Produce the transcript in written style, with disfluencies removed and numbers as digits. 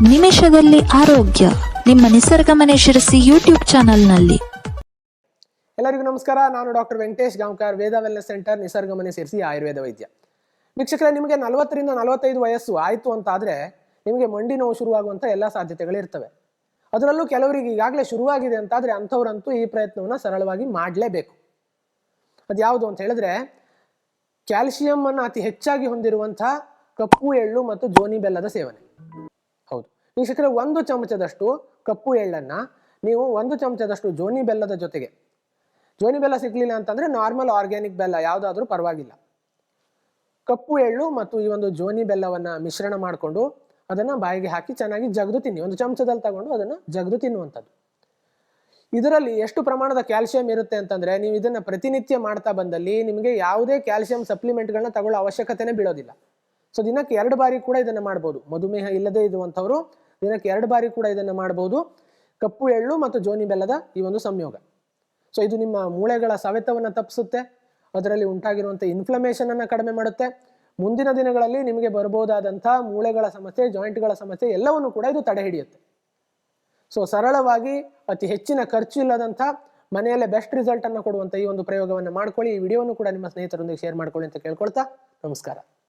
ನಿಮಿಷದಲ್ಲಿ ಆರೋಗ್ಯ ನಿಮ್ಮ ನಿಸರ್ಗ ಮನೆ ಶಿರಸಿ ಯೂಟ್ಯೂಬ್ ಚಾನೆಲ್ನಲ್ಲಿ. ಎಲ್ಲರಿಗೂ ನಮಸ್ಕಾರ. ನಾನು ಡಾಕ್ಟರ್ ವೆಂಕಟೇಶ್ ಗಾಂವ್ಕರ್, ವೇದ ವೆಲ್ನೆಸ್ ಸೆಂಟರ್, ನಿಸರ್ಗ ಮನೆ ಶಿರಸಿ, ಆಯುರ್ವೇದ ವೈದ್ಯ. ವೀಕ್ಷಕರೇ, ನಿಮಗೆ 40ರಿಂದ 45 ವಯಸ್ಸು ಆಯಿತು ಅಂತಾದರೆ ನಿಮಗೆ ಮಂಡಿ ನೋವು ಶುರುವಾಗುವಂಥ ಎಲ್ಲ ಸಾಧ್ಯತೆಗಳಿರ್ತವೆ. ಅದರಲ್ಲೂ ಕೆಲವರಿಗೆ ಈಗಾಗಲೇ ಶುರುವಾಗಿದೆ ಅಂತಾದರೆ ಅಂಥವ್ರಂತೂ ಈ ಪ್ರಯತ್ನವನ್ನು ಸರಳವಾಗಿ ಮಾಡಲೇಬೇಕು. ಅದು ಯಾವುದು ಅಂತ ಹೇಳಿದ್ರೆ, ಕ್ಯಾಲ್ಸಿಯಂ ಅನ್ನು ಅತಿ ಹೆಚ್ಚಾಗಿ ಹೊಂದಿರುವಂಥ ಕಪ್ಪು ಎಳ್ಳು ಮತ್ತು ಜೋನಿ ಬೆಲ್ಲದ ಸೇವನೆ. ಹೌದು ವೀಕ್ಷಕರೇ, 1 ಚಮಚದಷ್ಟು ಕಪ್ಪು ಎಳ್ಳನ್ನು ನೀವು 1 ಚಮಚದಷ್ಟು ಜೋನಿ ಬೆಲ್ಲದ ಜೊತೆಗೆ, ಜೋನಿ ಬೆಲ್ಲ ಸಿಗ್ಲಿಲ್ಲ ಅಂತಂದ್ರೆ ನಾರ್ಮಲ್ ಆರ್ಗ್ಯಾನಿಕ್ ಬೆಲ್ಲ ಯಾವುದಾದ್ರೂ ಪರವಾಗಿಲ್ಲ, ಕಪ್ಪು ಎಳ್ಳು ಮತ್ತು ಈ ಒಂದು ಜೋನಿ ಬೆಲ್ಲವನ್ನ ಮಿಶ್ರಣ ಮಾಡಿಕೊಂಡು ಅದನ್ನ ಬಾಯಿಗೆ ಹಾಕಿ ಚೆನ್ನಾಗಿ ಜಗದು ತಿನ್ನಿ. 1 ಚಮಚದಲ್ಲಿ ತಗೊಂಡು ಅದನ್ನ ಜಗದು ತಿನ್ನುವಂಥದ್ದು. ಇದರಲ್ಲಿ ಎಷ್ಟು ಪ್ರಮಾಣದ ಕ್ಯಾಲ್ಸಿಯಂ ಇರುತ್ತೆ ಅಂತಂದ್ರೆ, ನೀವು ಇದನ್ನ ಪ್ರತಿನಿತ್ಯ ಮಾಡ್ತಾ ಬಂದಲ್ಲಿ ನಿಮಗೆ ಯಾವುದೇ ಕ್ಯಾಲ್ಸಿಯಂ ಸಪ್ಲಿಮೆಂಟ್ಗಳನ್ನ ತಗೊಳ್ಳೋ ಅವಶ್ಯಕತೆನೇ ಬೀಳೋದಿಲ್ಲ. ಸೊ ದಿನಕ್ಕೆ 2 ಬಾರಿ ಕೂಡ ಇದನ್ನ ಮಾಡ್ಬೋದು. ಮಧುಮೇಹ ಇಲ್ಲದೆ ಇರುವಂಥವ್ರು ದಿನಕ್ಕೆ 2 ಬಾರಿ ಕೂಡ ಇದನ್ನ ಮಾಡ್ಬೋದು. ಕಪ್ಪು ಎಳ್ಳು ಮತ್ತು ಜೋನಿ ಬೆಲ್ಲದ ಈ ಒಂದು ಸಂಯೋಗ. ಸೊ ಇದು ನಿಮ್ಮ ಮೂಳೆಗಳ ಸವೆತವನ್ನು ತಪ್ಪಿಸುತ್ತೆ, ಅದರಲ್ಲಿ ಉಂಟಾಗಿರುವಂಥ ಇನ್ಫ್ಲಮೇಷನ್ ಅನ್ನು ಕಡಿಮೆ ಮಾಡುತ್ತೆ. ಮುಂದಿನ ದಿನಗಳಲ್ಲಿ ನಿಮಗೆ ಬರಬಹುದಾದಂಥ ಮೂಳೆಗಳ ಸಮಸ್ಯೆ, ಜಾಯಿಂಟ್ಗಳ ಸಮಸ್ಯೆ ಎಲ್ಲವನ್ನು ಕೂಡ ಇದು ತಡೆ ಹಿಡಿಯುತ್ತೆ. ಸೊ ಸರಳವಾಗಿ ಅತಿ ಹೆಚ್ಚಿನ ಖರ್ಚು ಇಲ್ಲದಂಥ ಮನೆಯಲ್ಲೇ ಬೆಸ್ಟ್ ರಿಸಲ್ಟ್ ಅನ್ನು ಕೊಡುವಂಥ ಈ ಒಂದು ಪ್ರಯೋಗವನ್ನು ಮಾಡ್ಕೊಳ್ಳಿ. ಈ ವಿಡಿಯೋವನ್ನು ಕೂಡ ನಿಮ್ಮ ಸ್ನೇಹಿತರೊಂದಿಗೆ ಶೇರ್ ಮಾಡ್ಕೊಳ್ಳಿ ಅಂತ ಕೇಳ್ಕೊಳ್ತಾ ನಮಸ್ಕಾರ.